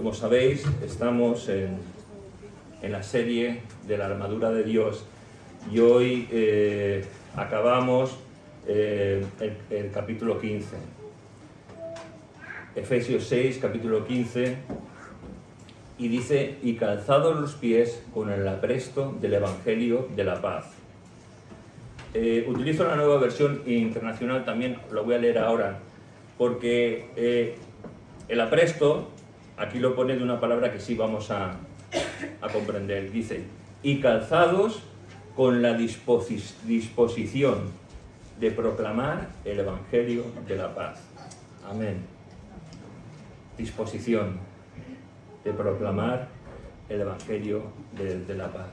Como sabéis, estamos en la serie de la armadura de Dios y hoy acabamos el capítulo 15. Efesios 6, capítulo 15, y dice: y calzados los pies con el apresto del Evangelio de la paz. Utilizo la nueva versión internacional, también lo voy a leer ahora, porque el apresto, aquí lo pone de una palabra que sí vamos a comprender. Dice: y calzados con la disposición de proclamar el Evangelio de la paz. Amén. Disposición de proclamar el Evangelio de la paz.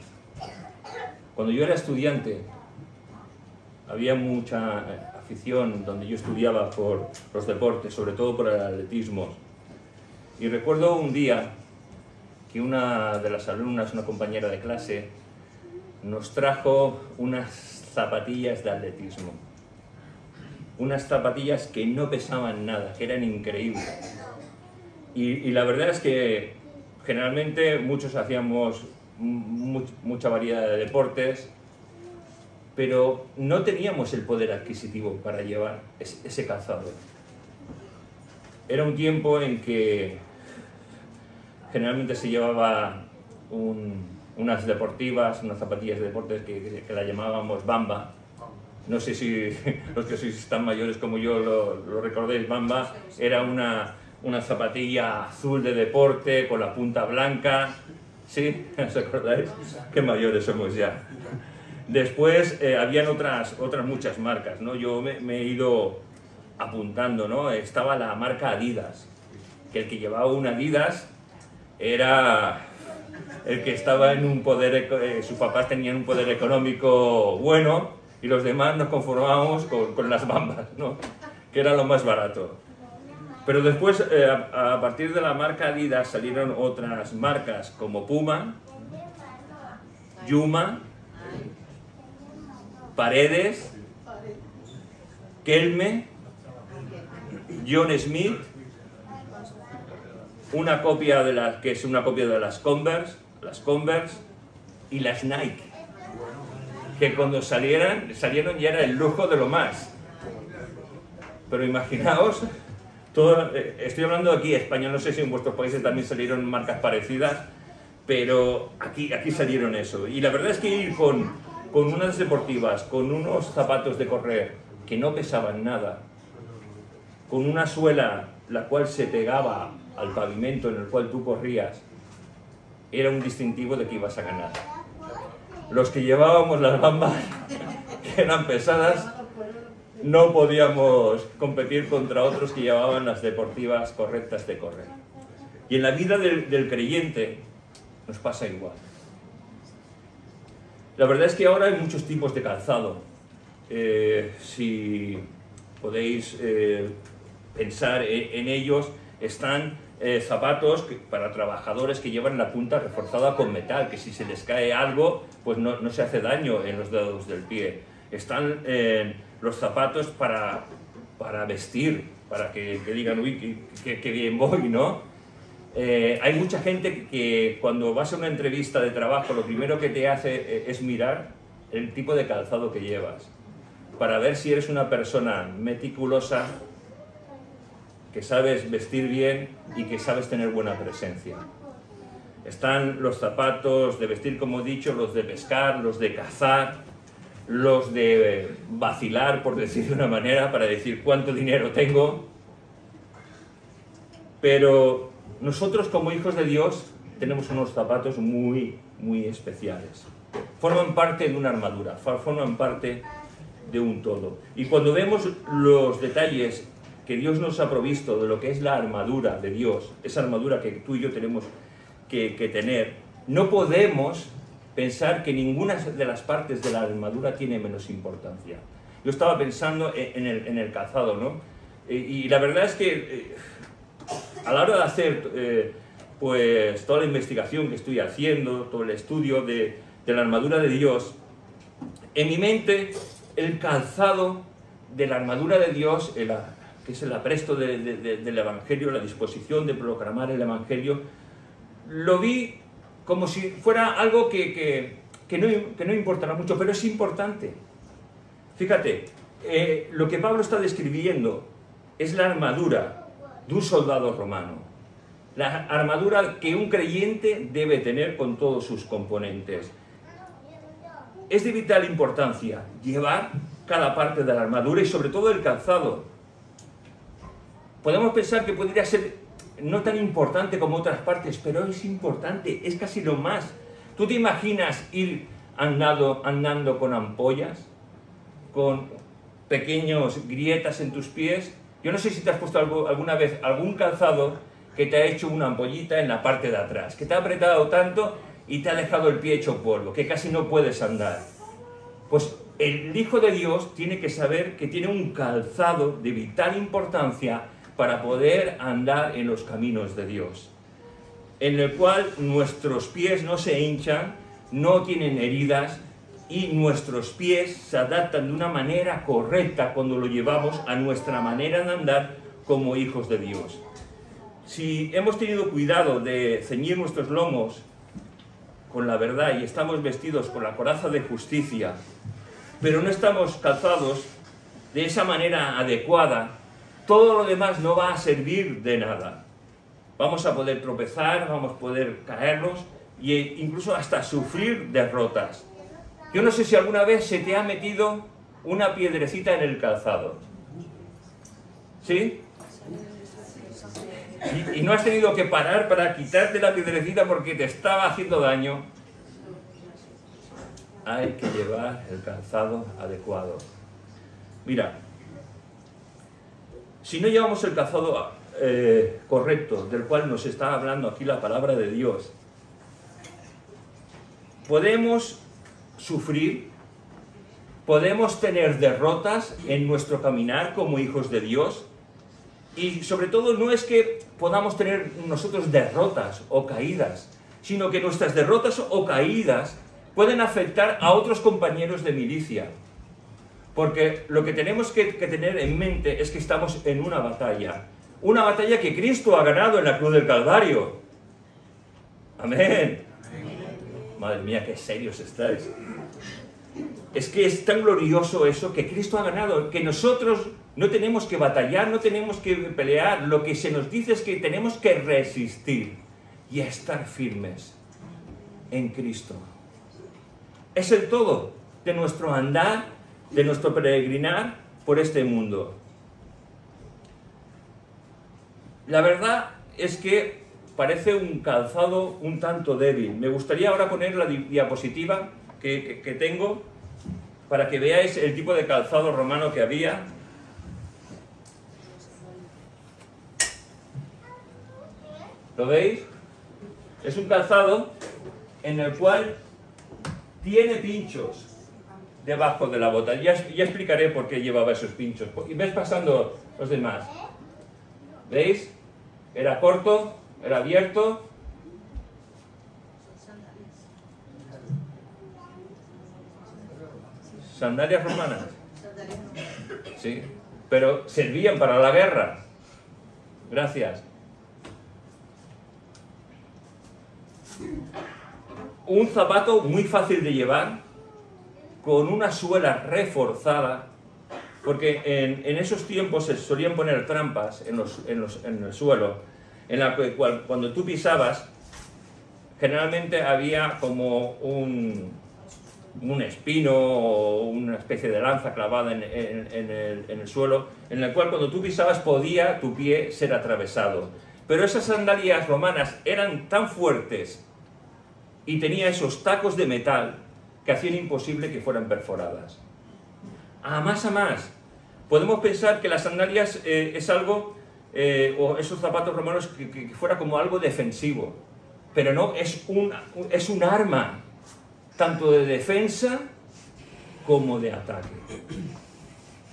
Cuando yo era estudiante, había mucha afición donde yo estudiaba por los deportes, sobre todo por el atletismo. Y recuerdo un día que una de las alumnas, una compañera de clase, nos trajo unas zapatillas de atletismo. Unas zapatillas que no pesaban nada, que eran increíbles. Y la verdad es que generalmente muchos hacíamos mucha variedad de deportes, pero no teníamos el poder adquisitivo para llevar ese calzado. Era un tiempo en que generalmente se llevaba unas deportivas, unas zapatillas de deportes que la llamábamos Bamba. No sé si los que sois tan mayores como yo lo recordéis. Bamba era una zapatilla azul de deporte con la punta blanca. ¿Sí? ¿Os acordáis? Qué mayores somos ya. Después habían otras muchas marcas, ¿no? Yo me he ido apuntando, ¿no? Estaba la marca Adidas, que el que llevaba un Adidas era el que estaba en un poder, sus papás tenían un poder económico bueno y los demás nos conformábamos con las Bambas, ¿no? Que era lo más barato. Pero después, a partir de la marca Adidas, salieron otras marcas como Puma, Yuma, Paredes, Kelme, John Smith, una copia de las que es una copia de las Converse y las Nike, que cuando salieron ya era el lujo de lo más. Pero imaginaos, estoy hablando aquí español, no sé si en vuestros países también salieron marcas parecidas, pero aquí salieron eso. Y la verdad es que ir con unas deportivas, con unos zapatos de correr que no pesaban nada, con una suela la cual se pegaba al pavimento en el cual tú corrías, era un distintivo de que ibas a ganar. Los que llevábamos las Bambas, que eran pesadas, no podíamos competir contra otros que llevaban las deportivas correctas de correr. Y en la vida del creyente nos pasa igual. La verdad es que ahora hay muchos tipos de calzado. Si podéis pensar en ellos, están zapatos para trabajadores que llevan la punta reforzada con metal, que si se les cae algo, pues no se hace daño en los dedos del pie. Están los zapatos para vestir, para que digan, uy, qué bien voy, ¿no? Hay mucha gente que cuando vas a una entrevista de trabajo, lo primero que te hace es mirar el tipo de calzado que llevas, para ver si eres una persona meticulosa, que sabes vestir bien y que sabes tener buena presencia. Están los zapatos de vestir, como he dicho, los de pescar, los de cazar, los de vacilar, por decir de una manera, para decir cuánto dinero tengo. Pero nosotros, como hijos de Dios, tenemos unos zapatos muy, muy especiales. Forman parte de una armadura, forman parte de un todo. Y cuando vemos los detalles que Dios nos ha provisto de lo que es la armadura de Dios, esa armadura que tú y yo tenemos que tener, no podemos pensar que ninguna de las partes de la armadura tiene menos importancia. Yo estaba pensando en el calzado, ¿no? Y la verdad es que a la hora de hacer pues toda la investigación que estoy haciendo, todo el estudio de la armadura de Dios, en mi mente el calzado de la armadura de Dios, que es el apresto del Evangelio, la disposición de proclamar el Evangelio, lo vi como si fuera algo que no importara mucho, pero es importante. Fíjate, lo que Pablo está describiendo es la armadura de un soldado romano. La armadura que un creyente debe tener con todos sus componentes. Es de vital importancia llevar cada parte de la armadura y sobre todo el calzado. Podemos pensar que podría ser no tan importante como otras partes, pero es importante, es casi lo más. ¿Tú te imaginas ir andando con ampollas, con pequeños grietas en tus pies? Yo no sé si te has puesto alguna vez algún calzado que te ha hecho una ampollita en la parte de atrás, que te ha apretado tanto y te ha dejado el pie hecho polvo, que casi no puedes andar. Pues el Hijo de Dios tiene que saber que tiene un calzado de vital importancia para poder andar en los caminos de Dios, en el cual nuestros pies no se hinchan, no tienen heridas y nuestros pies se adaptan de una manera correcta cuando lo llevamos a nuestra manera de andar como hijos de Dios. Si hemos tenido cuidado de ceñir nuestros lomos con la verdad y estamos vestidos con la coraza de justicia, pero no estamos calzados de esa manera adecuada, todo lo demás no va a servir de nada. Vamos a poder tropezar, vamos a poder caernos e incluso hasta sufrir derrotas. Yo no sé si alguna vez se te ha metido una piedrecita en el calzado. ¿Sí? Y no has tenido que parar para quitarte la piedrecita porque te estaba haciendo daño. Hay que llevar el calzado adecuado. Mira, si no llevamos el calzado correcto, del cual nos está hablando aquí la palabra de Dios, podemos sufrir, podemos tener derrotas en nuestro caminar como hijos de Dios, y sobre todo no es que podamos tener nosotros derrotas o caídas, sino que nuestras derrotas o caídas pueden afectar a otros compañeros de milicia. Porque lo que tenemos que tener en mente es que estamos en una batalla que Cristo ha ganado en la cruz del Calvario. Amén. Madre mía, qué serios estáis. Es que es tan glorioso eso, que Cristo ha ganado, que nosotros no tenemos que batallar, no tenemos que pelear. Lo que se nos dice es que tenemos que resistir y estar firmes en Cristo. Es el todo de nuestro andar, de nuestro peregrinar por este mundo. La verdad es que parece un calzado un tanto débil. Me gustaría ahora poner la diapositiva que tengo para que veáis el tipo de calzado romano que había. ¿Lo veis? Es un calzado en el cual tiene pinchos debajo de la bota. Ya explicaré por qué llevaba esos pinchos. Y ves pasando los demás. ¿Veis? Era corto, era abierto. ¿Sandalias romanas? Sí, pero servían para la guerra. Gracias. Un zapato muy fácil de llevar, con una suela reforzada, porque en esos tiempos se solían poner trampas en el suelo, en la cual cuando tú pisabas, generalmente había como un espino o una especie de lanza clavada en el suelo, en el cual cuando tú pisabas podía tu pie ser atravesado. Pero esas sandalias romanas eran tan fuertes y tenía esos tacos de metal que hacían imposible que fueran perforadas. A más, podemos pensar que las sandalias es algo, o esos zapatos romanos, que fuera como algo defensivo. Pero no, es un arma, tanto de defensa como de ataque.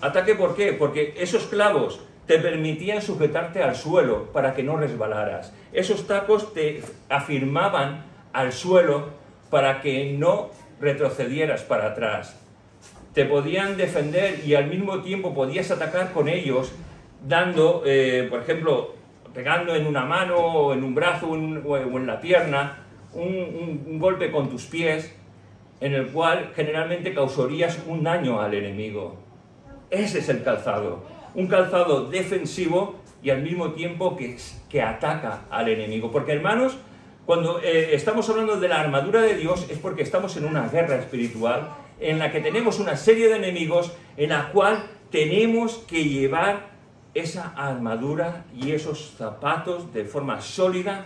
¿Ataque por qué? Porque esos clavos te permitían sujetarte al suelo para que no resbalaras. Esos tacos te afirmaban al suelo para que no retrocedieras para atrás. Te podían defender y al mismo tiempo podías atacar con ellos, dando, por ejemplo, pegando en una mano o en un brazo o en la pierna, un golpe con tus pies en el cual generalmente causarías un daño al enemigo. Ese es el calzado, un calzado defensivo y al mismo tiempo que ataca al enemigo. Porque, hermanos, cuando estamos hablando de la armadura de Dios es porque estamos en una guerra espiritual en la que tenemos una serie de enemigos en la cual tenemos que llevar esa armadura y esos zapatos de forma sólida,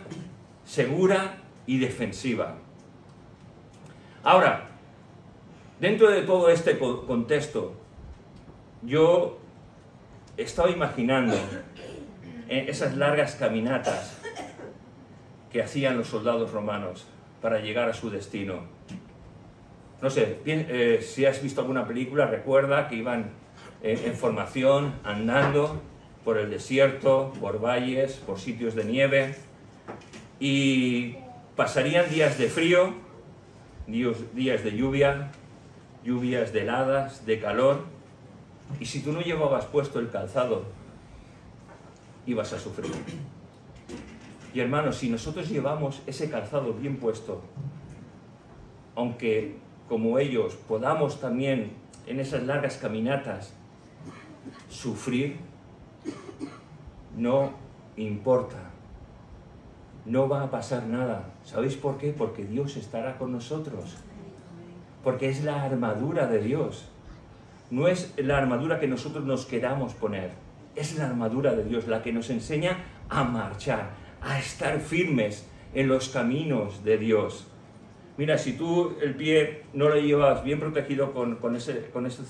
segura y defensiva. Ahora, dentro de todo este contexto, yo estaba imaginando esas largas caminatas que hacían los soldados romanos para llegar a su destino. No sé, si has visto alguna película, recuerda que iban en formación, andando por el desierto, por valles, por sitios de nieve, y pasarían días de frío, días de lluvia, lluvias de heladas, de calor, y si tú no llevabas puesto el calzado, ibas a sufrir. Y hermanos, si nosotros llevamos ese calzado bien puesto, aunque como ellos podamos también en esas largas caminatas sufrir, no importa, no va a pasar nada. ¿Sabéis por qué? Porque Dios estará con nosotros, porque es la armadura de Dios. No es la armadura que nosotros nos queramos poner, es la armadura de Dios la que nos enseña a marchar, a estar firmes en los caminos de Dios. Mira, si tú el pie no lo llevas bien protegido con esos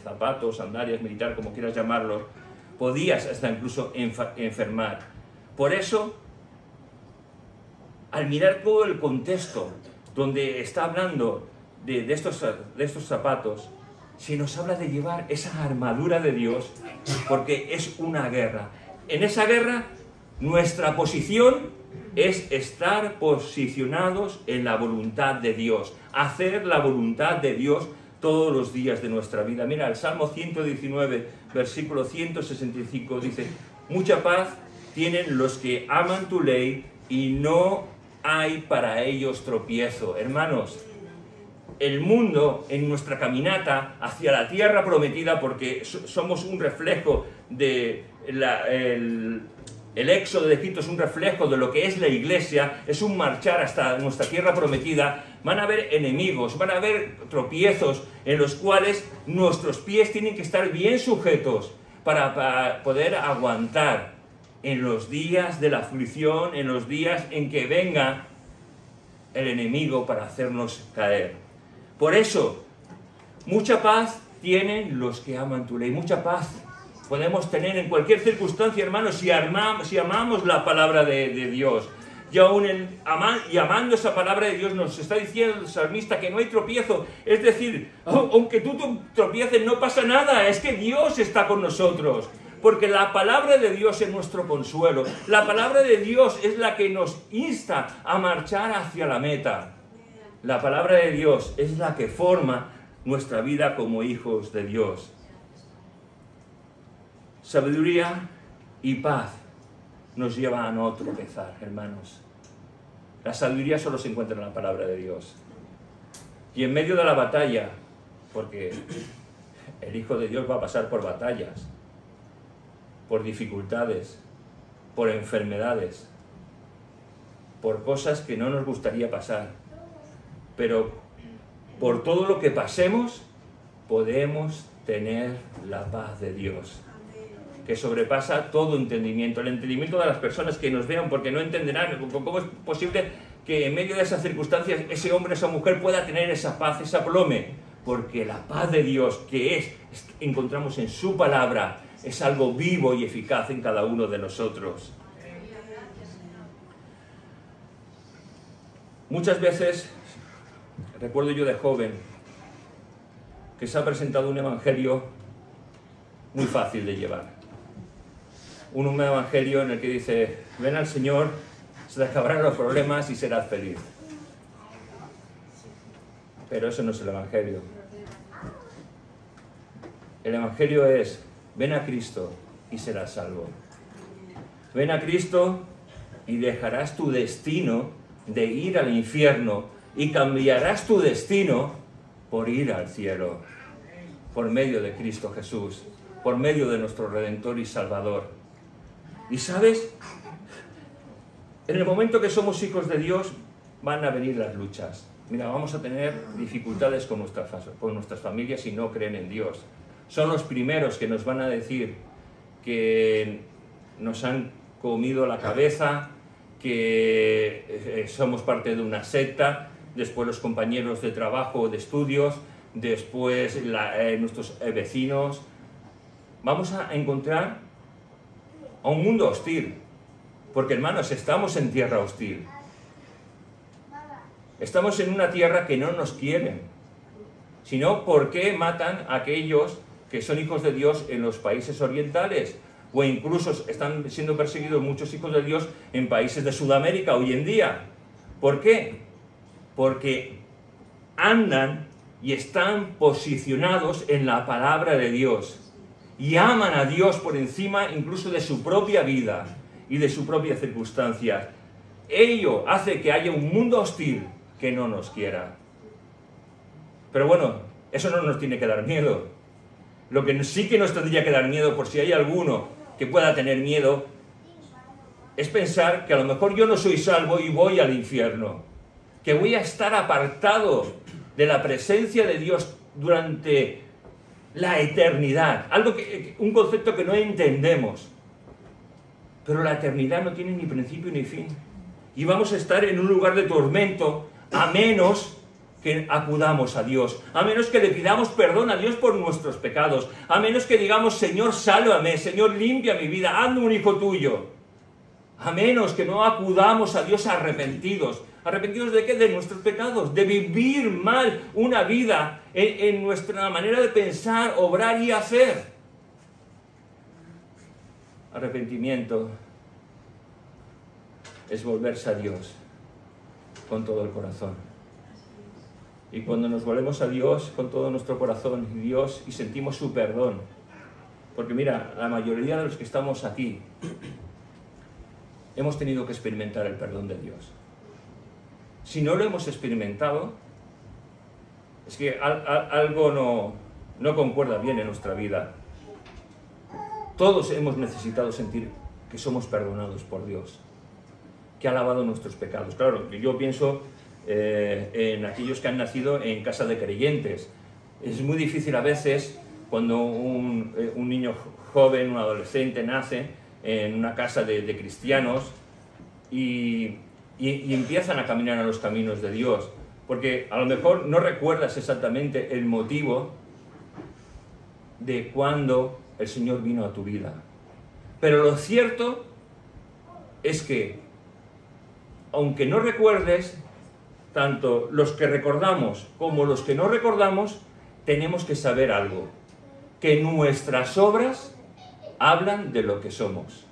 zapatos, sandalias, militar, como quieras llamarlos, podías hasta incluso enfermar. Por eso, al mirar todo el contexto donde está hablando de estos zapatos, se nos habla de llevar esa armadura de Dios, porque es una guerra. En esa guerra, nuestra posición es estar posicionados en la voluntad de Dios, hacer la voluntad de Dios todos los días de nuestra vida. Mira, el Salmo 119, versículo 165 dice: mucha paz tienen los que aman tu ley y no hay para ellos tropiezo. Hermanos, el mundo en nuestra caminata hacia la tierra prometida, porque somos un reflejo de el éxodo de Egipto, es un reflejo de lo que es la iglesia, es un marchar hasta nuestra tierra prometida. Van a haber enemigos, van a haber tropiezos en los cuales nuestros pies tienen que estar bien sujetos para poder aguantar en los días de la aflicción, en los días en que venga el enemigo para hacernos caer. Por eso, mucha paz tienen los que aman tu ley, mucha paz podemos tener en cualquier circunstancia, hermanos, si amamos la palabra de Dios. Y aún amando esa palabra de Dios nos está diciendo el salmista que no hay tropiezo. Es decir, aunque tú tropieces no pasa nada, es que Dios está con nosotros. Porque la palabra de Dios es nuestro consuelo. La palabra de Dios es la que nos insta a marchar hacia la meta. La palabra de Dios es la que forma nuestra vida como hijos de Dios. Sabiduría y paz nos llevan a no tropezar, hermanos. La sabiduría solo se encuentra en la palabra de Dios. Y en medio de la batalla, porque el Hijo de Dios va a pasar por batallas, por dificultades, por enfermedades, por cosas que no nos gustaría pasar. Pero por todo lo que pasemos, podemos tener la paz de Dios, que sobrepasa todo entendimiento, el entendimiento de las personas que nos vean, porque no entenderán cómo es posible que en medio de esas circunstancias ese hombre, esa mujer pueda tener esa paz, esa plome, porque la paz de Dios que encontramos en su palabra es algo vivo y eficaz en cada uno de nosotros. Muchas veces, recuerdo yo de joven, que se ha presentado un evangelio muy fácil de llevar. Un evangelio en el que dice: ven al Señor, se te acabarán los problemas y serás feliz. Pero eso no es el evangelio. El evangelio es: ven a Cristo y serás salvo. Ven a Cristo y dejarás tu destino de ir al infierno y cambiarás tu destino por ir al cielo, por medio de Cristo Jesús, por medio de nuestro Redentor y Salvador. Y ¿sabes? En el momento que somos hijos de Dios van a venir las luchas. Mira, vamos a tener dificultades con nuestras familias si no creen en Dios. Son los primeros que nos van a decir que nos han comido la cabeza, que somos parte de una secta, después los compañeros de trabajo o de estudios, después nuestros vecinos. Vamos a encontrar a un mundo hostil, porque hermanos, estamos en tierra hostil. Estamos en una tierra que no nos quieren, sino ¿por qué matan a aquellos que son hijos de Dios en los países orientales? O incluso están siendo perseguidos muchos hijos de Dios en países de Sudamérica hoy en día. ¿Por qué? Porque andan y están posicionados en la palabra de Dios y aman a Dios por encima incluso de su propia vida y de su propia circunstancia. Ello hace que haya un mundo hostil que no nos quiera. Pero bueno, eso no nos tiene que dar miedo. Lo que sí que nos tendría que dar miedo, por si hay alguno que pueda tener miedo, es pensar que a lo mejor yo no soy salvo y voy al infierno, que voy a estar apartado de la presencia de Dios durante la eternidad, un concepto que no entendemos, pero la eternidad no tiene ni principio ni fin, y vamos a estar en un lugar de tormento, a menos que acudamos a Dios, a menos que le pidamos perdón a Dios por nuestros pecados, a menos que digamos, Señor, sálvame, Señor, limpia mi vida, hazme un hijo tuyo, a menos que no acudamos a Dios arrepentidos. ¿Arrepentidos de qué? De nuestros pecados, de vivir mal una vida en nuestra manera de pensar, obrar y hacer. Arrepentimiento es volverse a Dios con todo el corazón. Y cuando nos volvemos a Dios con todo nuestro corazón y sentimos su perdón, porque mira, la mayoría de los que estamos aquí hemos tenido que experimentar el perdón de Dios. Si no lo hemos experimentado, es que algo no concuerda bien en nuestra vida. Todos hemos necesitado sentir que somos perdonados por Dios, que ha lavado nuestros pecados. Claro, yo pienso en aquellos que han nacido en casa de creyentes. Es muy difícil a veces cuando un niño joven, un adolescente nace en una casa de cristianos y empiezan a caminar a los caminos de Dios, porque a lo mejor no recuerdas exactamente el motivo de cuando el Señor vino a tu vida, pero lo cierto es que aunque no recuerdes, tanto los que recordamos como los que no recordamos, tenemos que saber algo, que nuestras obras hablan de lo que somos.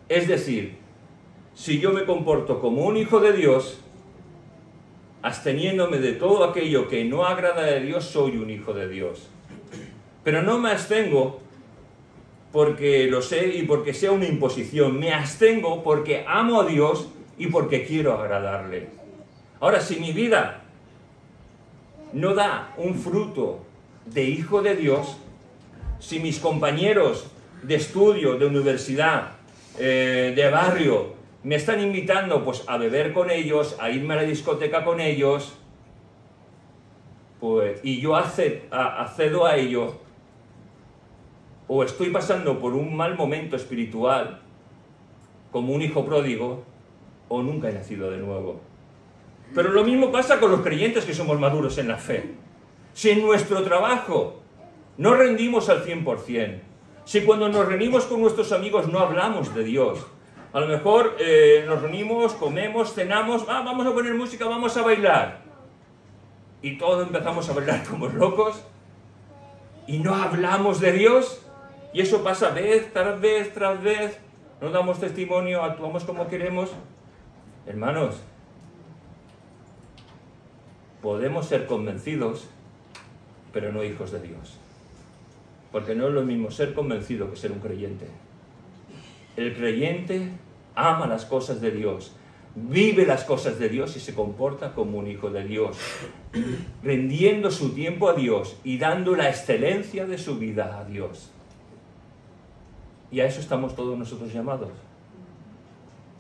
Es decir, si yo me comporto como un hijo de Dios, absteniéndome de todo aquello que no agrada a Dios, soy un hijo de Dios. Pero no me abstengo porque lo sé y porque sea una imposición, me abstengo porque amo a Dios y porque quiero agradarle. Ahora, si mi vida no da un fruto de hijo de Dios, si mis compañeros de estudio, de universidad, de barrio, me están invitando pues a beber con ellos, a irme a la discoteca con ellos, pues, y yo accedo a ello, o estoy pasando por un mal momento espiritual, como un hijo pródigo, o nunca he nacido de nuevo. Pero lo mismo pasa con los creyentes que somos maduros en la fe. Si en nuestro trabajo no rendimos al 100%, si cuando nos reunimos con nuestros amigos no hablamos de Dios, a lo mejor nos reunimos, comemos, cenamos, vamos a poner música, vamos a bailar, y todos empezamos a bailar como locos, y no hablamos de Dios, y eso pasa vez tras vez tras vez, no damos testimonio, actuamos como queremos. Hermanos, podemos ser convencidos, pero no hijos de Dios. Porque no es lo mismo ser convencido que ser un creyente. El creyente ama las cosas de Dios, vive las cosas de Dios y se comporta como un hijo de Dios, rendiendo su tiempo a Dios y dando la excelencia de su vida a Dios. Y a eso estamos todos nosotros llamados,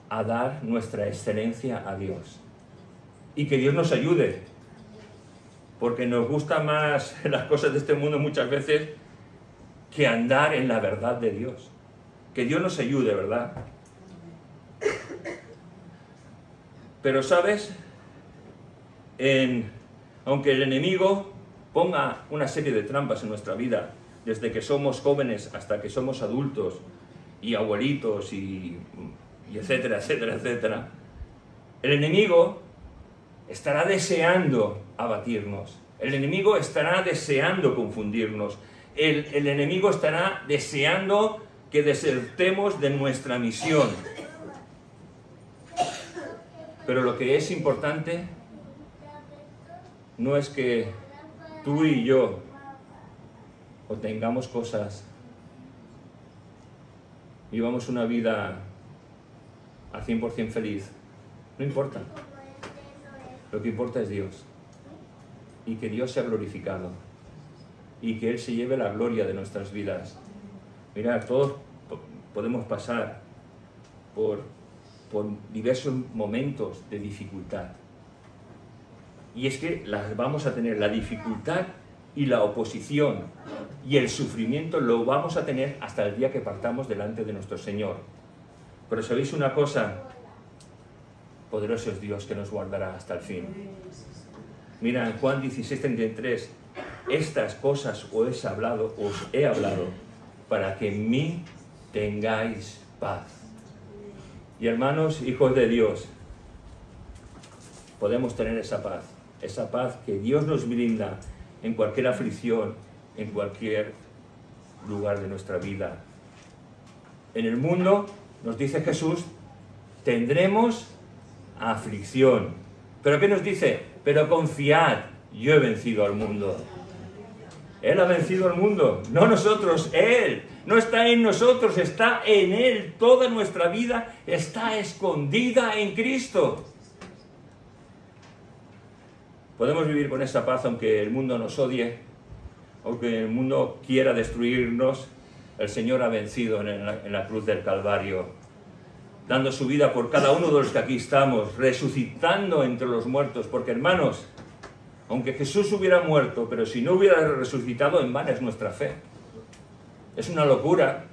a dar nuestra excelencia a Dios. Y que Dios nos ayude, porque nos gustan más las cosas de este mundo muchas veces que andar en la verdad de Dios. Que Dios nos ayude, ¿verdad? Pero, ¿sabes? Aunque el enemigo ponga una serie de trampas en nuestra vida, desde que somos jóvenes hasta que somos adultos y abuelitos y etcétera, etcétera, etcétera, el enemigo estará deseando abatirnos. El enemigo estará deseando confundirnos. El enemigo estará deseando que desertemos de nuestra misión. Pero lo que es importante no es que tú y yo obtengamos cosas, vivamos una vida al 100% feliz. No importa. Lo que importa es Dios. Y que Dios sea glorificado. Y que Él se lleve la gloria de nuestras vidas. Mirad, todos podemos pasar por diversos momentos de dificultad. Y es que las vamos a tener, la dificultad y la oposición y el sufrimiento lo vamos a tener hasta el día que partamos delante de nuestro Señor. Pero ¿sabéis una cosa? Poderoso es Dios que nos guardará hasta el fin. Mira, en Juan 16:33, estas cosas os he hablado para que en mí tengáis paz. Y hermanos, hijos de Dios, podemos tener esa paz que Dios nos brinda en cualquier aflicción, en cualquier lugar de nuestra vida. En el mundo, nos dice Jesús, tendremos aflicción. ¿Pero qué nos dice? Pero confiad, yo he vencido al mundo. Él ha vencido al mundo, no nosotros, Él. No está en nosotros, está en Él. Toda nuestra vida está escondida en Cristo. Podemos vivir con esa paz aunque el mundo nos odie, aunque el mundo quiera destruirnos. El Señor ha vencido en la cruz del Calvario, dando su vida por cada uno de los que aquí estamos, resucitando entre los muertos. Porque, hermanos, aunque Jesús hubiera muerto, pero si no hubiera resucitado, en vano es nuestra fe. Es una locura.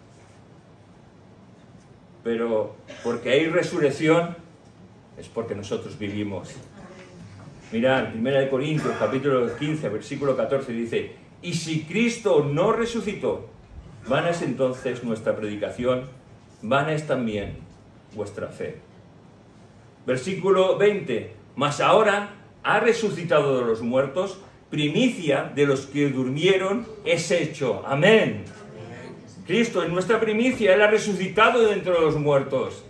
Pero porque hay resurrección, es porque nosotros vivimos. Mirad, 1 Corintios, capítulo 15, versículo 14, dice: y si Cristo no resucitó, vana es entonces nuestra predicación, vana es también vuestra fe. Versículo 20, mas ahora ha resucitado de los muertos, primicia de los que durmieron es hecho. Amén. Cristo es nuestra primicia, Él ha resucitado de entre los muertos.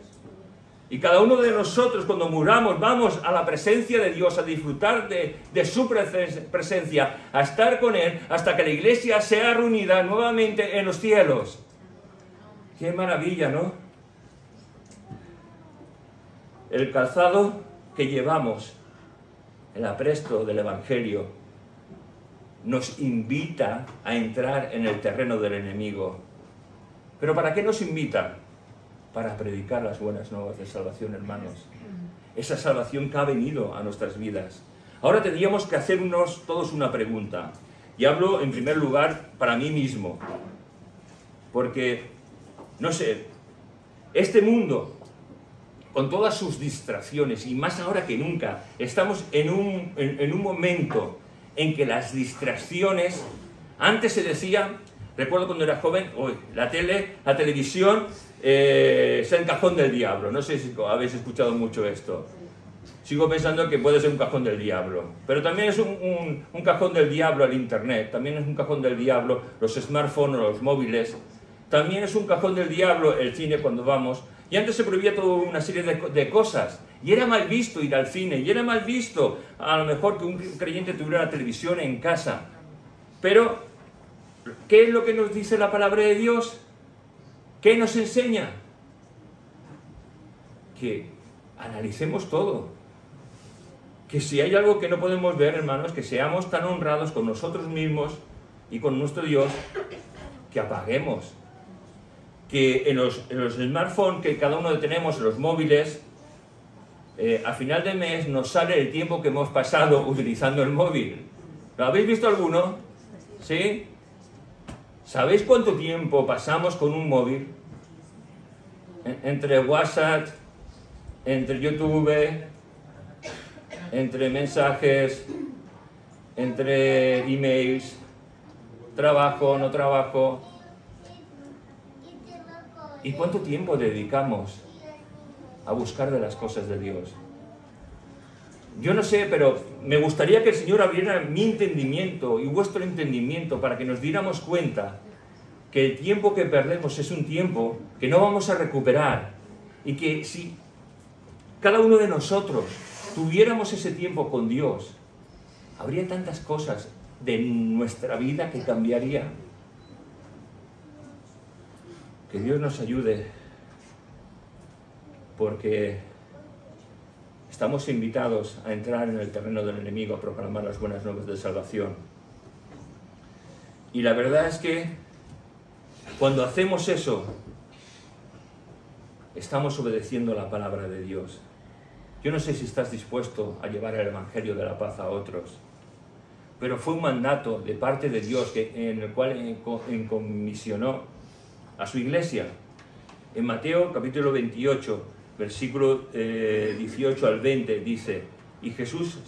Y cada uno de nosotros, cuando muramos, vamos a la presencia de Dios, a disfrutar de su presencia, a estar con Él, hasta que la iglesia sea reunida nuevamente en los cielos. ¡Qué maravilla!, ¿no? El calzado que llevamos, el apresto del Evangelio, nos invita a entrar en el terreno del enemigo. ¿Pero para qué nos invita? Para predicar las buenas nuevas de salvación, hermanos. Esa salvación que ha venido a nuestras vidas. Ahora tendríamos que hacernos todos una pregunta. Y hablo en primer lugar para mí mismo. Porque, no sé, este mundo, con todas sus distracciones, y más ahora que nunca, estamos en un momento en que las distracciones, antes se decía, recuerdo cuando era joven, la televisión es el cajón del diablo. No sé si habéis escuchado mucho esto. Sigo pensando que puede ser un cajón del diablo. Pero también es un cajón del diablo el internet. También es un cajón del diablo los smartphones, los móviles. También es un cajón del diablo el cine cuando vamos. Y antes se prohibía toda una serie de cosas. Y era mal visto ir al cine. Y era mal visto a lo mejor que un creyente tuviera la televisión en casa. Pero, ¿qué es lo que nos dice la palabra de Dios? ¿Qué nos enseña? que analicemos todo. Que si hay algo que no podemos ver, hermanos, que seamos tan honrados con nosotros mismos y con nuestro Dios, que apaguemos. Que en los smartphones que cada uno tenemos, en los móviles, a final de mes nos sale el tiempo que hemos pasado utilizando el móvil. ¿Lo habéis visto alguno? ¿Sí? ¿Sabéis cuánto tiempo pasamos con un móvil? Entre WhatsApp, entre YouTube, entre mensajes, entre emails, trabajo, no trabajo. ¿Y cuánto tiempo dedicamos a buscar de las cosas de Dios? Yo no sé, pero me gustaría que el Señor abriera mi entendimiento y vuestro entendimiento para que nos diéramos cuenta que el tiempo que perdemos es un tiempo que no vamos a recuperar, y que si cada uno de nosotros tuviéramos ese tiempo con Dios, habría tantas cosas de nuestra vida que cambiaría. Que Dios nos ayude, porque estamos invitados a entrar en el terreno del enemigo, a proclamar las buenas nuevas de salvación. Y la verdad es que cuando hacemos eso, estamos obedeciendo la palabra de Dios. Yo no sé si estás dispuesto a llevar el Evangelio de la paz a otros, pero fue un mandato de parte de Dios en el cual encomisionó a su iglesia. En Mateo capítulo 28, versículo 18 al 20, dice: y Jesús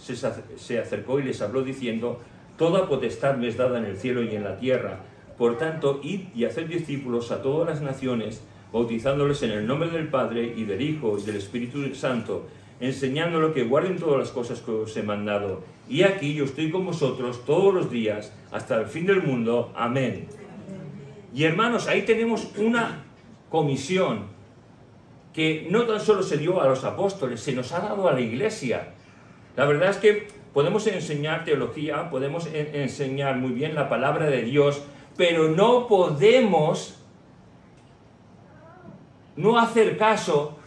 se acercó y les habló diciendo: toda potestad me es dada en el cielo y en la tierra. Por tanto, id y haced discípulos a todas las naciones, bautizándoles en el nombre del Padre, y del Hijo, y del Espíritu Santo, enseñándoles que guarden todas las cosas que os he mandado. Y aquí yo estoy con vosotros todos los días, hasta el fin del mundo. Amén. Y hermanos, ahí tenemos una comisión que no tan solo se dio a los apóstoles, se nos ha dado a la iglesia. La verdad es que podemos enseñar teología, podemos enseñar muy bien la palabra de Dios, pero no podemos no hacer caso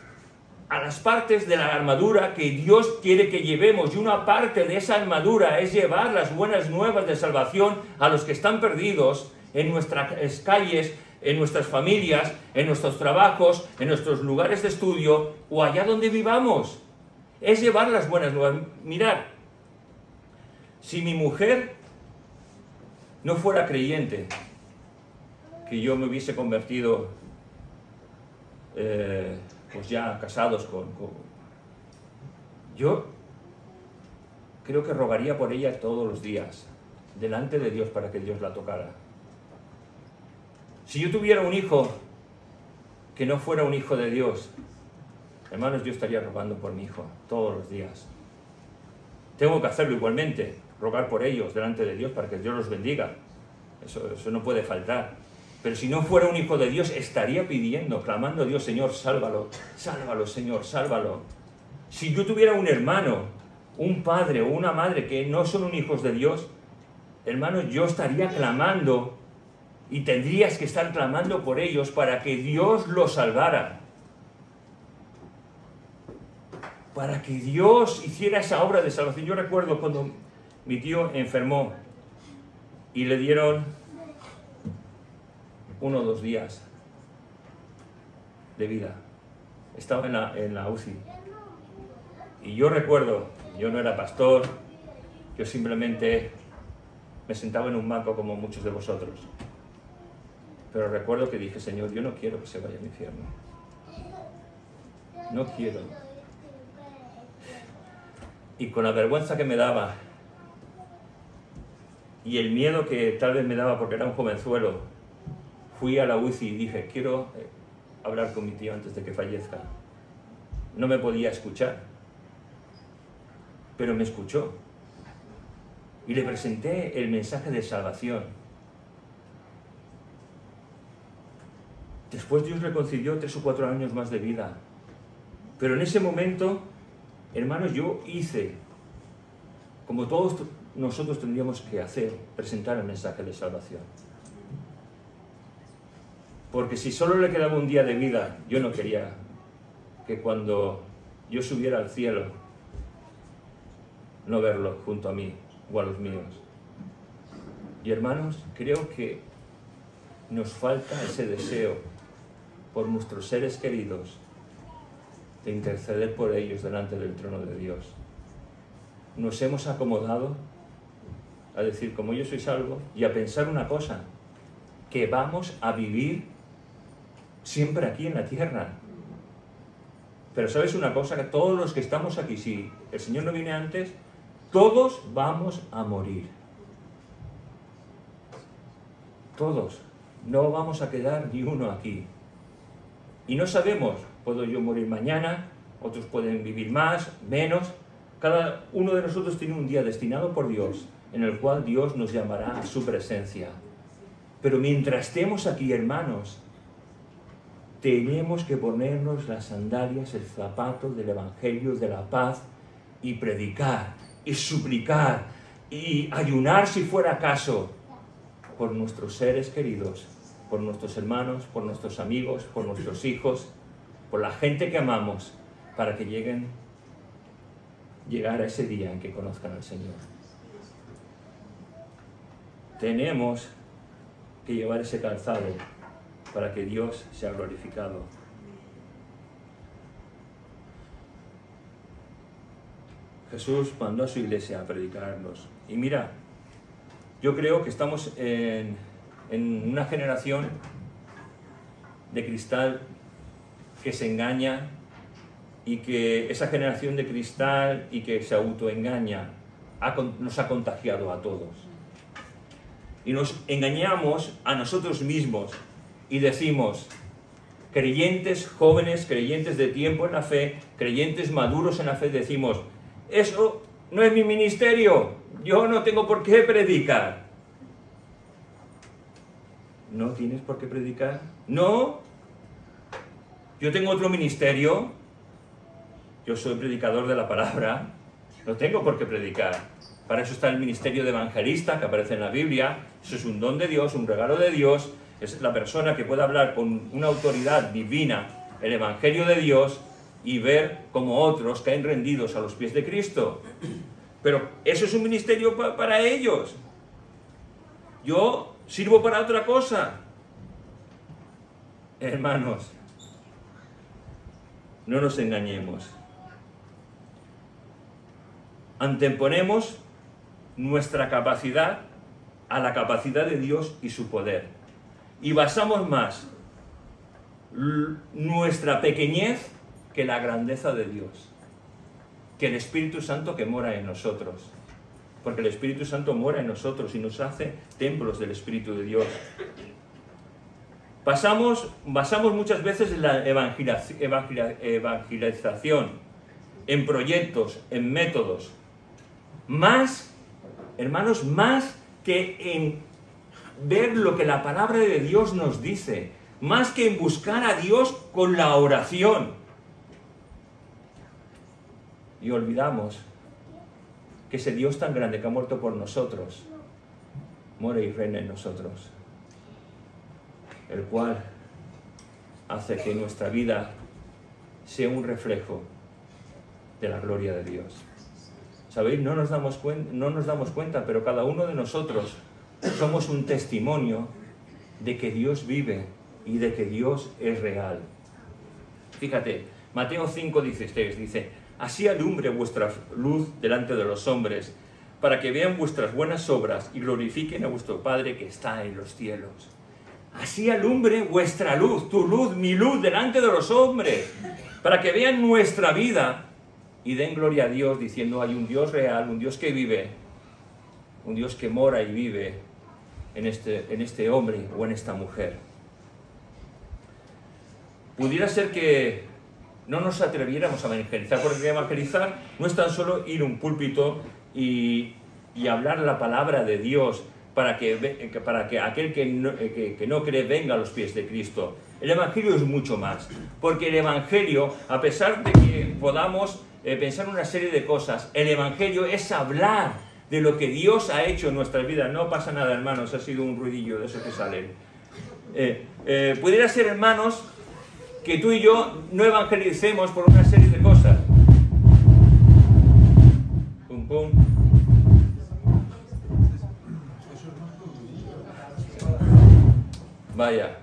a las partes de la armadura que Dios quiere que llevemos. Y una parte de esa armadura es llevar las buenas nuevas de salvación a los que están perdidos en nuestras calles, en nuestras familias, en nuestros trabajos, en nuestros lugares de estudio o allá donde vivamos. Es llevar las buenas nuevas. Mirad, si mi mujer no fuera creyente, que yo me hubiese convertido, pues ya casados yo creo que rogaría por ella todos los días, delante de Dios, para que Dios la tocara. Si yo tuviera un hijo que no fuera un hijo de Dios, hermanos, yo estaría rogando por mi hijo todos los días. Tengo que hacerlo igualmente, rogar por ellos delante de Dios para que Dios los bendiga. Eso no puede faltar. Pero si no fuera un hijo de Dios, estaría pidiendo, clamando a Dios: Señor, sálvalo, sálvalo, Señor, sálvalo. Si yo tuviera un hermano, un padre o una madre que no son hijos de Dios, hermanos, yo estaría clamando, y tendrías que estar clamando por ellos para que Dios los salvara. Para que Dios hiciera esa obra de salvación. Yo recuerdo cuando mi tío enfermó y le dieron 1 o 2 días de vida. Estaba en la UCI. Y yo recuerdo, yo no era pastor, yo simplemente me sentaba en un banco como muchos de vosotros. Pero recuerdo que dije: Señor, yo no quiero que se vaya al infierno. No quiero. Y con la vergüenza que me daba y el miedo que tal vez me daba porque era un jovenzuelo, fui a la UCI y dije: quiero hablar con mi tío antes de que fallezca. No me podía escuchar, pero me escuchó. Y le presenté el mensaje de salvación. Después Dios le concedió 3 o 4 años más de vida. Pero en ese momento, hermanos, yo hice, como todos nosotros tendríamos que hacer, presentar el mensaje de salvación. Porque si solo le quedaba un día de vida, yo no quería que cuando yo subiera al cielo, no verlo junto a mí o a los míos. Y hermanos, creo que nos falta ese deseo por nuestros seres queridos, de interceder por ellos delante del trono de Dios. Nos hemos acomodado a decir, como yo soy salvo, y a pensar una cosa, que vamos a vivir siempre aquí en la tierra. Pero ¿sabes una cosa? Que todos los que estamos aquí, si el Señor no viene antes, todos vamos a morir. Todos. No vamos a quedar ni uno aquí. Y no sabemos, puedo yo morir mañana, otros pueden vivir más, menos. Cada uno de nosotros tiene un día destinado por Dios, en el cual Dios nos llamará a su presencia. Pero mientras estemos aquí, hermanos, tenemos que ponernos las sandalias, el zapato del Evangelio de la paz y predicar, y suplicar, y ayunar si fuera caso, por nuestros seres queridos, por nuestros hermanos, por nuestros amigos, por nuestros hijos, por la gente que amamos, para que llegar a ese día en que conozcan al Señor. Tenemos que llevar ese calzado para que Dios sea glorificado. Jesús mandó a su iglesia a predicarnos. Y mira, yo creo que estamos en una generación de cristal que se engaña, y que esa generación de cristal y que se autoengaña nos ha contagiado a todos. Y nos engañamos a nosotros mismos y decimos, creyentes jóvenes, creyentes de tiempo en la fe, creyentes maduros en la fe, decimos, eso no es mi ministerio, yo no tengo por qué predicar. ¿No tienes por qué predicar? No, yo tengo otro ministerio, yo soy predicador de la palabra, no tengo por qué predicar. Para eso está el ministerio de evangelista que aparece en la Biblia. Eso es un don de Dios, un regalo de Dios. Es la persona que puede hablar con una autoridad divina el evangelio de Dios y ver como otros caen rendidos a los pies de Cristo. Pero eso es un ministerio para ellos. Yo sirvo para otra cosa. Hermanos, no nos engañemos. Anteponemos nuestra capacidad a la capacidad de Dios y su poder. Y basamos más nuestra pequeñez que la grandeza de Dios, que el Espíritu Santo que mora en nosotros. Porque el Espíritu Santo mora en nosotros y nos hace templos del Espíritu de Dios. Basamos muchas veces en la evangelización, en proyectos, en métodos. Más, hermanos, más que en ver lo que la palabra de Dios nos dice, más que en buscar a Dios con la oración. Y olvidamos que ese Dios tan grande que ha muerto por nosotros, muere y reina en nosotros, el cual hace que nuestra vida sea un reflejo de la gloria de Dios. ¿Sabéis? No nos damos cuenta, pero cada uno de nosotros somos un testimonio de que Dios vive y de que Dios es real. Fíjate, Mateo 5:16 dice, así alumbre vuestra luz delante de los hombres, para que vean vuestras buenas obras y glorifiquen a vuestro Padre que está en los cielos. Así alumbre vuestra luz, tu luz, mi luz, delante de los hombres, para que vean nuestra vida y den gloria a Dios diciendo, hay un Dios real, un Dios que vive, un Dios que mora y vive en este hombre o en esta mujer. Pudiera ser que no nos atreviéramos a evangelizar, porque evangelizar no es tan solo ir a un púlpito y hablar la palabra de Dios para que aquel que no cree venga a los pies de Cristo. El Evangelio es mucho más, porque el Evangelio, a pesar de que podamos pensar una serie de cosas, el Evangelio es hablar de lo que Dios ha hecho en nuestras vidas. No pasa nada, hermanos, ha sido un ruidillo de esos que salen. Pudiera ser, hermanos, que tú y yo no evangelicemos por una serie de cosas. Pum, pum. Vaya,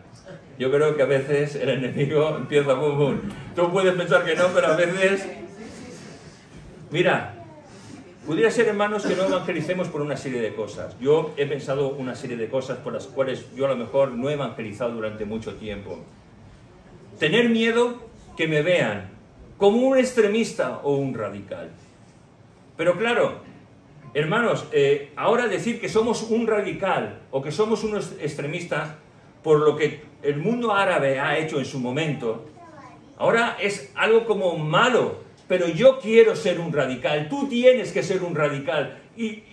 yo creo que a veces el enemigo empieza pum, pum. Tú puedes pensar que no, pero a veces... Mira, pudiera ser, hermanos, que no evangelicemos por una serie de cosas. Yo he pensado una serie de cosas por las cuales yo a lo mejor no he evangelizado durante mucho tiempo. Tener miedo que me vean como un extremista o un radical. Pero claro, hermanos, ahora decir que somos un radical o que somos unos extremistas por lo que el mundo árabe ha hecho en su momento, ahora es algo como malo. Pero yo quiero ser un radical, tú tienes que ser un radical. Y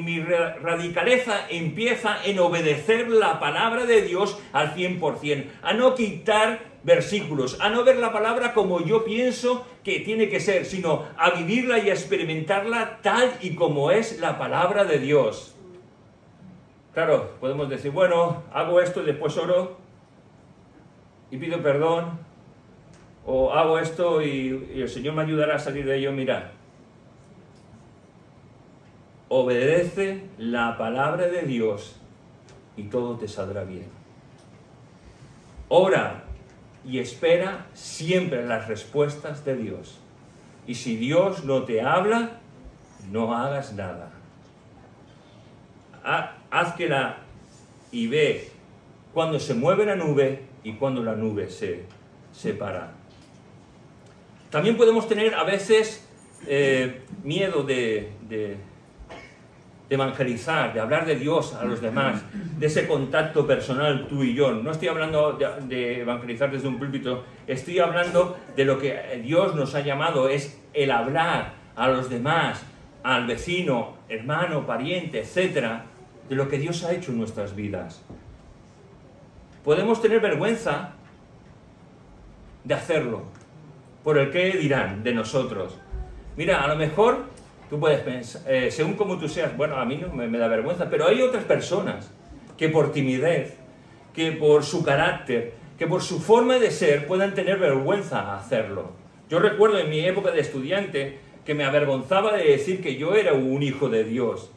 mi radicaleza empieza en obedecer la palabra de Dios al 100%, a no quitar versículos, a no ver la palabra como yo pienso que tiene que ser, sino a vivirla y a experimentarla tal y como es la palabra de Dios. Claro, podemos decir, bueno, hago esto y después oro y pido perdón, o hago esto y el Señor me ayudará a salir de ello. Mira, obedece la palabra de Dios y todo te saldrá bien. Ora y espera siempre las respuestas de Dios. Y si Dios no te habla, no hagas nada. Haz que y ve cuando se mueve la nube y cuando la nube se separa. También podemos tener a veces miedo de evangelizar, de hablar de Dios a los demás, de ese contacto personal tú y yo. No estoy hablando de evangelizar desde un púlpito, estoy hablando de lo que Dios nos ha llamado, es el hablar a los demás, al vecino, hermano, pariente, etcétera, de lo que Dios ha hecho en nuestras vidas. Podemos tener vergüenza de hacerlo, por el qué dirán de nosotros. Mira, a lo mejor tú puedes pensar, según como tú seas, bueno, a mí no me da vergüenza, pero hay otras personas que por timidez, que por su carácter, que por su forma de ser puedan tener vergüenza a hacerlo. Yo recuerdo en mi época de estudiante que me avergonzaba de decir que yo era un hijo de Dios.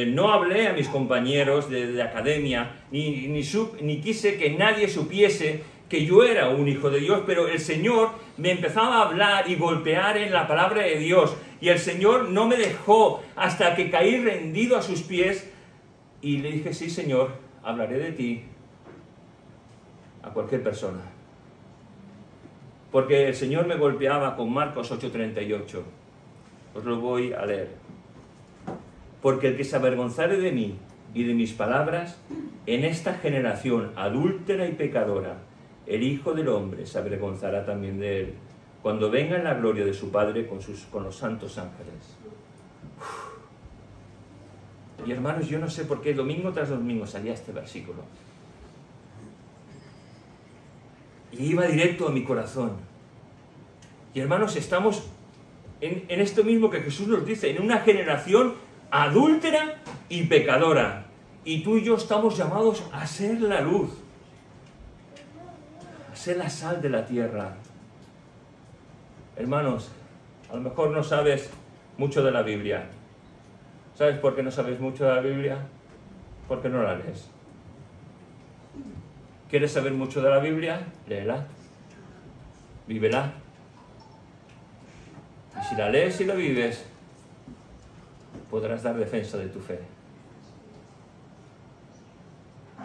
No hablé a mis compañeros de academia, ni quise que nadie supiese que yo era un hijo de Dios, pero el Señor me empezaba a hablar y golpear en la palabra de Dios, y el Señor no me dejó hasta que caí rendido a sus pies, y le dije, sí, Señor, hablaré de ti a cualquier persona. Porque el Señor me golpeaba con Marcos 8:38. Os lo voy a leer. Porque el que se avergonzare de mí y de mis palabras, en esta generación adúltera y pecadora, el Hijo del Hombre se avergonzará también de él, cuando venga en la gloria de su Padre con los santos ángeles. Y hermanos, yo no sé por qué domingo tras domingo salía este versículo. Y iba directo a mi corazón. Y hermanos, estamos en esto mismo que Jesús nos dice, en una generación adúltera y pecadora. Y tú y yo estamos llamados a ser la luz, a ser la sal de la tierra. Hermanos, a lo mejor no sabes mucho de la Biblia. ¿Sabes por qué no sabes mucho de la Biblia? Porque no la lees. ¿Quieres saber mucho de la Biblia? Léela. Vívela. Y si la lees y la vives, podrás dar defensa de tu fe.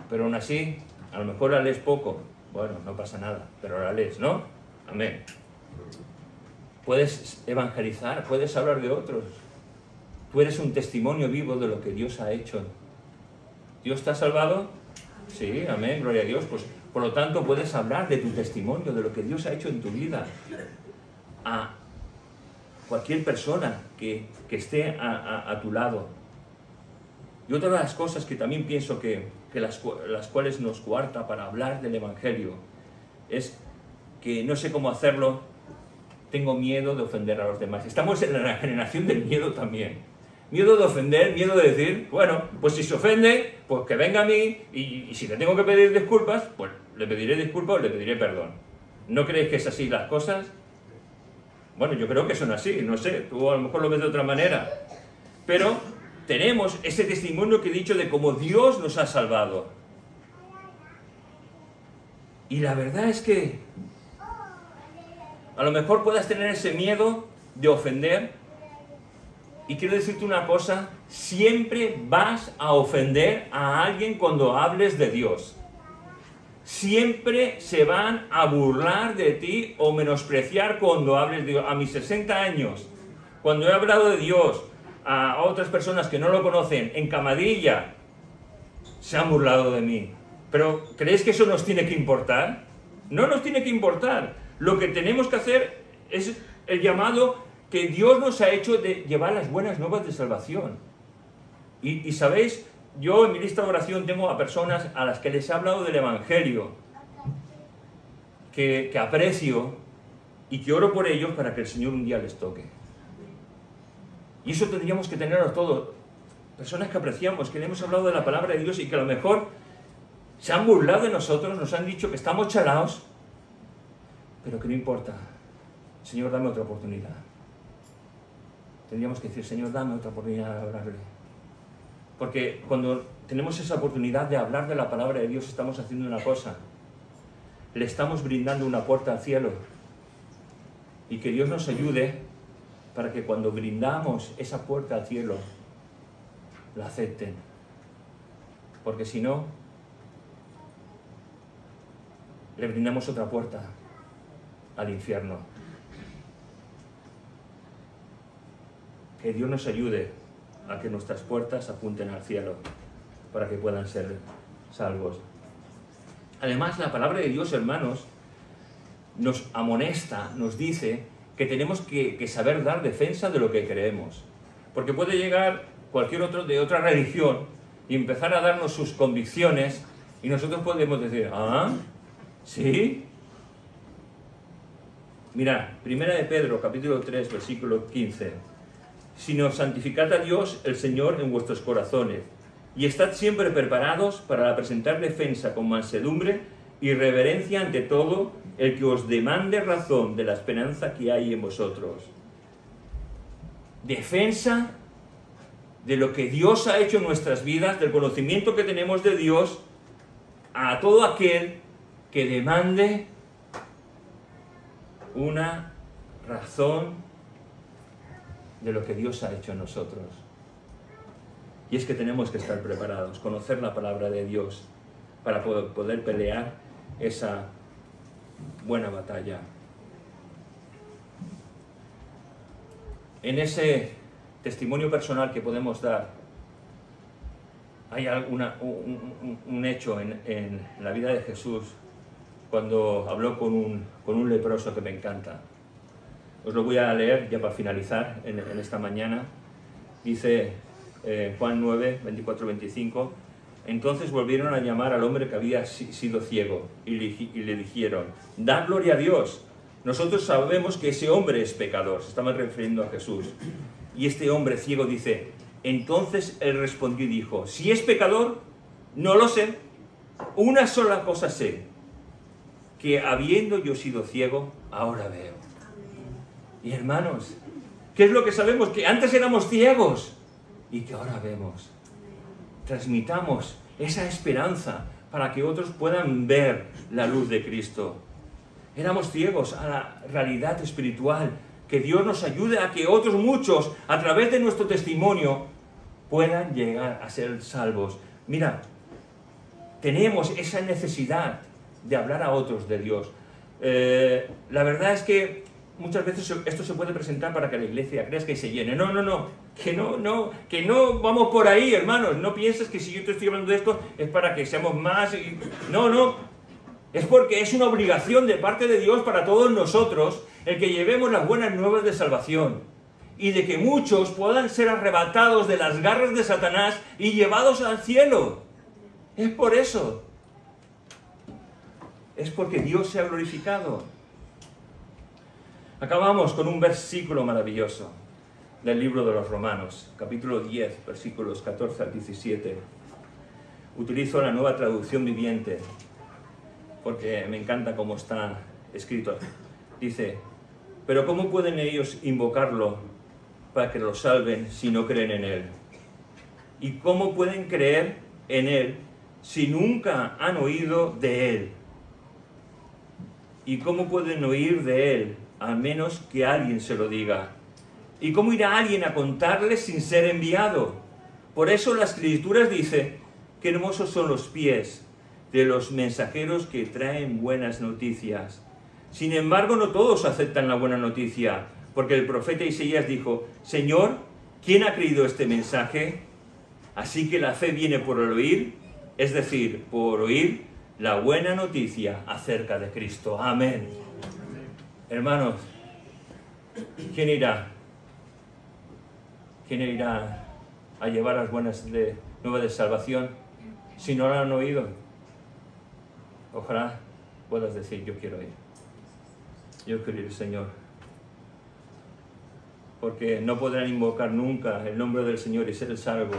Pero aún así, a lo mejor la lees poco. Bueno, no pasa nada, pero la lees, ¿no? Amén. Puedes evangelizar, puedes hablar de otros. Tú eres un testimonio vivo de lo que Dios ha hecho. ¿Dios te ha salvado? Sí, amén, gloria a Dios. Pues, por lo tanto, puedes hablar de tu testimonio, de lo que Dios ha hecho en tu vida. A cualquier persona que esté a tu lado. Y otra de las cosas que también pienso que las cuales nos coarta para hablar del Evangelio es que no sé cómo hacerlo, tengo miedo de ofender a los demás. Estamos en la generación del miedo también. Miedo de ofender, miedo de decir, bueno, pues si se ofende, pues que venga a mí y si le tengo que pedir disculpas, pues le pediré disculpas o le pediré perdón. ¿No creéis que es así las cosas? Bueno, yo creo que son así, no sé, tú a lo mejor lo ves de otra manera. Pero tenemos ese testimonio que he dicho de cómo Dios nos ha salvado. Y la verdad es que a lo mejor puedas tener ese miedo de ofender. Y quiero decirte una cosa, siempre vas a ofender a alguien cuando hables de Dios. Siempre se van a burlar de ti o menospreciar cuando hables de Dios. A mis 60 años, cuando he hablado de Dios a otras personas que no lo conocen, en Camadilla, se han burlado de mí. Pero ¿creéis que eso nos tiene que importar? No nos tiene que importar. Lo que tenemos que hacer es el llamado que Dios nos ha hecho de llevar las buenas nuevas de salvación. Y sabéis, yo en mi lista de oración tengo a personas a las que les he hablado del Evangelio, que aprecio y que oro por ellos para que el Señor un día les toque. Y eso tendríamos que tenerlo todos. Personas que apreciamos, que le hemos hablado de la palabra de Dios y que a lo mejor se han burlado de nosotros, nos han dicho que estamos chalaos, pero que no importa. Señor, dame otra oportunidad. Tendríamos que decir, Señor, dame otra oportunidad de hablarle. Porque cuando tenemos esa oportunidad de hablar de la palabra de Dios, estamos haciendo una cosa. Le estamos brindando una puerta al cielo. Y que Dios nos ayude para que cuando brindamos esa puerta al cielo, la acepten. Porque si no, le brindamos otra puerta al infierno. Que Dios nos ayude a que nuestras puertas apunten al cielo para que puedan ser salvos. Además, la palabra de Dios, hermanos, nos amonesta, nos dice que tenemos que saber dar defensa de lo que creemos. Porque puede llegar cualquier otro de otra religión y empezar a darnos sus convicciones y nosotros podemos decir, ¿ah? ¿Sí? Mirad, 1 de Pedro, capítulo 3, versículo 15. Sino santificad a Dios el Señor en vuestros corazones, y estad siempre preparados para presentar defensa con mansedumbre y reverencia ante todo el que os demande razón de la esperanza que hay en vosotros. Defensa de lo que Dios ha hecho en nuestras vidas, del conocimiento que tenemos de Dios, a todo aquel que demande una razón de lo que Dios ha hecho en nosotros. Y es que tenemos que estar preparados, conocer la palabra de Dios para poder pelear esa buena batalla. En ese testimonio personal que podemos dar, hay un hecho en la vida de Jesús cuando habló con un leproso que me encanta. Os lo voy a leer ya para finalizar en esta mañana. Dice Juan 9, 24-25. Entonces volvieron a llamar al hombre que había sido ciego y le dijeron, «Dad gloria a Dios. Nosotros sabemos que ese hombre es pecador». Se estaban refiriendo a Jesús. Y este hombre ciego dice, entonces él respondió y dijo, «Si es pecador, no lo sé. Una sola cosa sé, que habiendo yo sido ciego, ahora veo». Y hermanos, ¿qué es lo que sabemos? Que antes éramos ciegos y que ahora vemos. Transmitamos esa esperanza para que otros puedan ver la luz de Cristo. Éramos ciegos a la realidad espiritual. Que Dios nos ayude a que otros muchos, a través de nuestro testimonio, puedan llegar a ser salvos. Mira, tenemos esa necesidad de hablar a otros de Dios. La verdad es que muchas veces esto se puede presentar para que la iglesia crezca y se llene. No, que no vamos por ahí, hermanos. No pienses que si yo te estoy hablando de esto es para que seamos más. No, es porque es una obligación de parte de Dios para todos nosotros el que llevemos las buenas nuevas de salvación y de que muchos puedan ser arrebatados de las garras de Satanás y llevados al cielo. Es por eso. Es porque Dios se ha glorificado. Acabamos con un versículo maravilloso. del libro de los Romanos, capítulo 10, versículos 14 al 17. Utilizo la Nueva Traducción Viviente porque me encanta cómo está escrito. Dice: pero ¿cómo pueden ellos invocarlo para que los salven si no creen en Él? ¿Y cómo pueden creer en Él si nunca han oído de Él? ¿Y cómo pueden oír de Él a menos que alguien se lo diga? ¿Y cómo irá alguien a contarles sin ser enviado? Por eso las Escrituras dicen: qué hermosos son los pies de los mensajeros que traen buenas noticias. Sin embargo, no todos aceptan la buena noticia, porque el profeta Isaías dijo: Señor, ¿quién ha creído este mensaje? Así que la fe viene por el oír, es decir, por oír la buena noticia acerca de Cristo. Amén. Hermanos, ¿quién irá? ¿Quién irá a llevar las buenas nuevas de salvación si no la han oído? Ojalá puedas decir: yo quiero ir. Yo quiero ir, Señor. Porque no podrán invocar nunca el nombre del Señor y ser salvos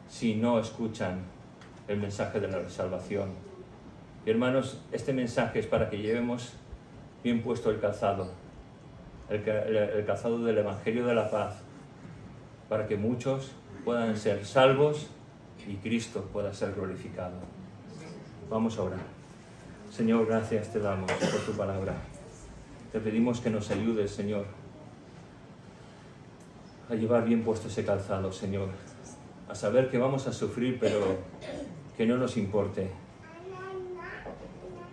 si no escuchan el mensaje de la salvación. Y hermanos, este mensaje es para que llevemos bien puesto el calzado, el calzado del Evangelio de la paz, para que muchos puedan ser salvos y Cristo pueda ser glorificado. Vamos a orar. Señor, gracias te damos por tu palabra. Te pedimos que nos ayudes, Señor, a llevar bien puesto ese calzado, Señor, a saber que vamos a sufrir, pero que no nos importe,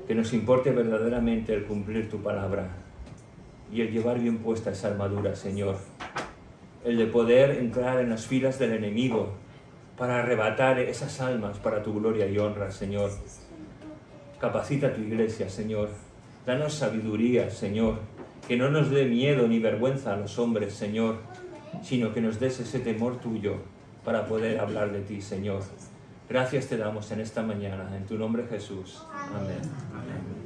que nos importe verdaderamente el cumplir tu palabra y el llevar bien puesta esa armadura, Señor, el de poder entrar en las filas del enemigo para arrebatar esas almas para tu gloria y honra, Señor. Capacita a tu iglesia, Señor. Danos sabiduría, Señor, que no nos dé miedo ni vergüenza a los hombres, Señor, sino que nos des ese temor tuyo para poder hablar de ti, Señor. Gracias te damos en esta mañana, en tu nombre, Jesús. Amén. Amén.